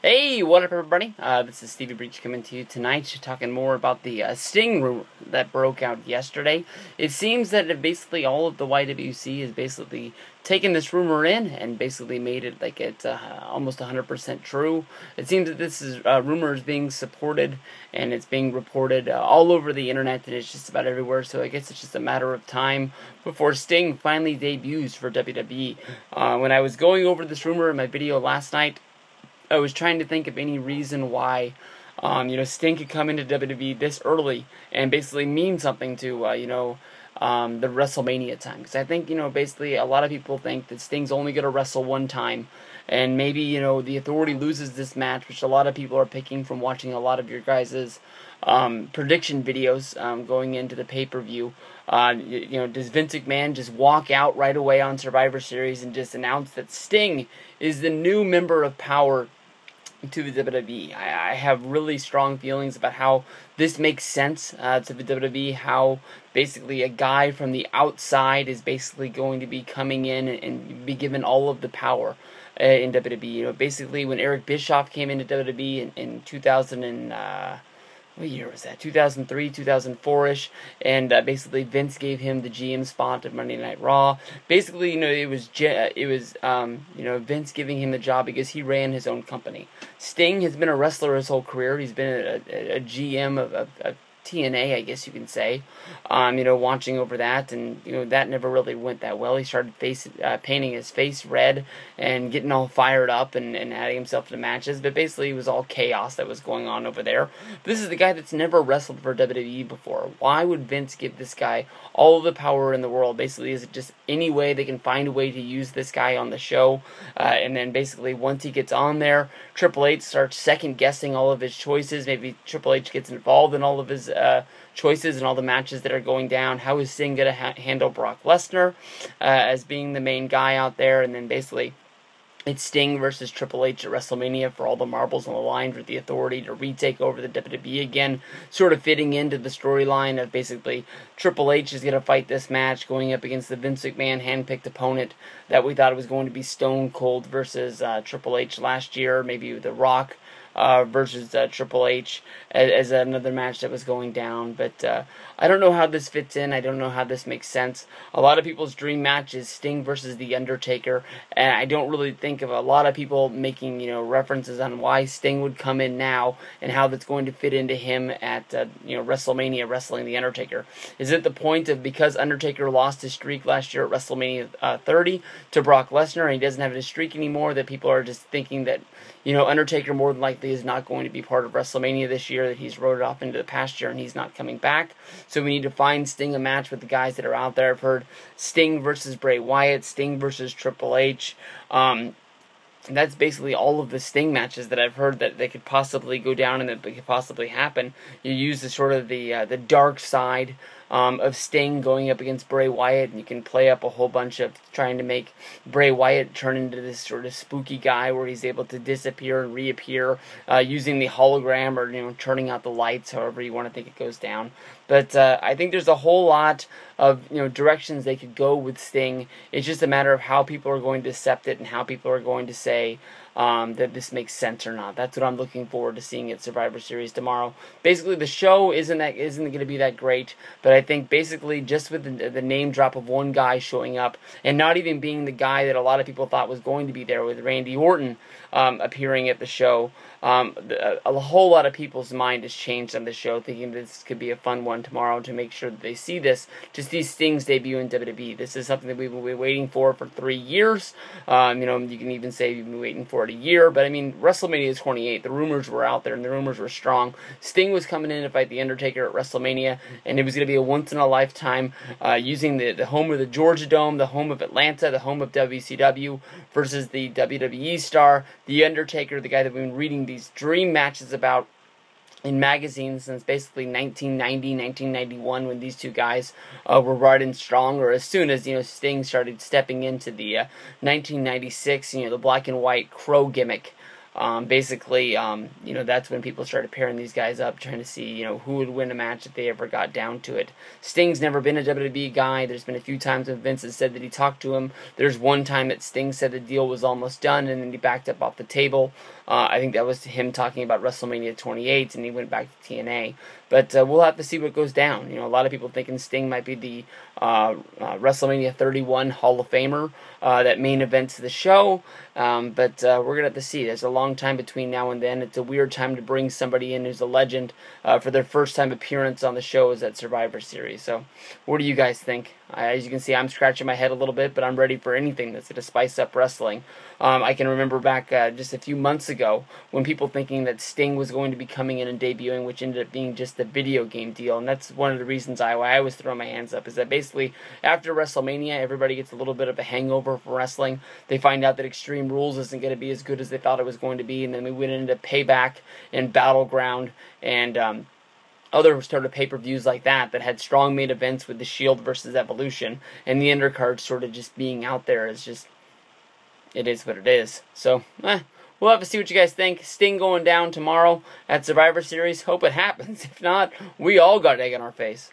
Hey, what up everybody? This is Stevie Breach coming to you tonight, talking more about the Sting rumor that broke out yesterday. It seems that basically all of the YWC is basically taken this rumor in and basically made it like it's almost 100% true. It seems that this is rumor is being supported and it's being reported all over the internet, and it's just about everywhere. So I guess it's just a matter of time before Sting finally debuts for WWE. When I was going over this rumor in my video last night, I was trying to think of any reason why, Sting could come into WWE this early and basically mean something to, the WrestleMania time. Because I think, basically a lot of people think that Sting's only going to wrestle one time. And maybe, the Authority loses this match, which a lot of people are picking from watching a lot of your guys' prediction videos going into the pay-per-view. Does Vince McMahon just walk out right away on Survivor Series and just announce that Sting is the new member of Power to the WWE? I have really strong feelings about how this makes sense to the WWE, how basically a guy from the outside is basically going to be coming in and be given all of the power in WWE. Basically when Eric Bischoff came into WWE in 2000 and what year was that? 2003, 2004-ish, and basically Vince gave him the GM spot of Monday Night Raw. Basically, it was Vince giving him the job because he ran his own company. Sting has been a wrestler his whole career. He's been a GM of TNA, I guess you can say, watching over that, and that never really went that well. He started painting his face red and getting all fired up and adding himself to matches, but basically it was all chaos that was going on over there. This is the guy that's never wrestled for WWE before. Why would Vince give this guy all of the power in the world? Basically, is it just any way they can find a way to use this guy on the show? And then basically once he gets on there, Triple H starts second-guessing all of his choices. Maybe Triple H gets involved in all of his choices and all the matches that are going down. How is Sting going to handle Brock Lesnar as being the main guy out there? And then basically it's Sting versus Triple H at WrestleMania for all the marbles on the line for the Authority to retake over the WWE again, sort of fitting into the storyline of basically Triple H is going to fight this match going up against the Vince McMahon handpicked opponent that we thought it was going to be Stone Cold versus Triple H last year, maybe The Rock versus Triple H as another match that was going down. But I don't know how this fits in. I don't know how this makes sense. A lot of people's dream match is Sting versus The Undertaker, and I don't really think of a lot of people making references on why Sting would come in now and how that's going to fit into him at WrestleMania wrestling The Undertaker. Is it the point of because Undertaker lost his streak last year at WrestleMania 30 to Brock Lesnar and he doesn't have his streak anymore, that people are just thinking that Undertaker more than likely is not going to be part of WrestleMania this year, that he's rode it off into the pasture and he's not coming back? So we need to find Sting a match with the guys that are out there. I've heard Sting versus Bray Wyatt, Sting versus Triple H. That's basically all of the Sting matches that I've heard that they could possibly go down and that could possibly happen. You use the sort of the dark side of Sting going up against Bray Wyatt, and you can play up a whole bunch of trying to make Bray Wyatt turn into this sort of spooky guy where he's able to disappear and reappear using the hologram or turning out the lights, however you want to think it goes down. But I think there's a whole lot of directions they could go with Sting. It's just a matter of how people are going to accept it and how people are going to say that this makes sense or not. That's what I'm looking forward to seeing at Survivor Series tomorrow. Basically, the show isn't going to be that great, but I think basically just with the name drop of one guy showing up and not even being the guy that a lot of people thought was going to be there, with Randy Orton appearing at the show, a whole lot of people's mind has changed on the show, thinking this could be a fun one tomorrow to make sure that they see this, to see Sting's debut in WWE. This is something that we've been waiting for 3 years. You can even say we've been waiting for it a year, but I mean, WrestleMania is 28. The rumors were out there, and the rumors were strong. Sting was coming in to fight The Undertaker at WrestleMania, and it was going to be a once-in-a-lifetime using the home of the Georgia Dome, the home of Atlanta, the home of WCW, versus the WWE star, The Undertaker, the guy that we've been reading these dream matches about in magazines since basically 1990, 1991, when these two guys were riding strong, or as soon as Sting started stepping into the 1996, the black and white crow gimmick Basically, that's when people started pairing these guys up, trying to see, who would win a match if they ever got down to it. Sting's never been a WWE guy. There's been a few times when Vince has said that he talked to him. There's one time that Sting said the deal was almost done, and then he backed up off the table. I think that was him talking about WrestleMania 28, and he went back to TNA. But we'll have to see what goes down. A lot of people thinking Sting might be the WrestleMania 31 Hall of Famer that main events the show. But we're going to have to see. There's a long time between now and then. It's a weird time to bring somebody in who's a legend for their first time appearance on the show is at Survivor Series. So what do you guys think? As you can see, I'm scratching my head a little bit, but I'm ready for anything that's going to spice up wrestling. I can remember back just a few months ago when people thinking that Sting was going to be coming in and debuting, which ended up being just a video game deal. And that's one of the reasons why I always throw my hands up, is that basically after WrestleMania, everybody gets a little bit of a hangover for wrestling. They find out that Extreme Rules isn't going to be as good as they thought it was going to be, and then we went into Payback and Battleground and other sort of pay-per-views like that had strong main events with the Shield versus Evolution, and the undercard sort of just being out there is just, it is what it is. So, we'll have to see what you guys think. Sting going down tomorrow at Survivor Series. Hope it happens. If not, we all got egg on our face.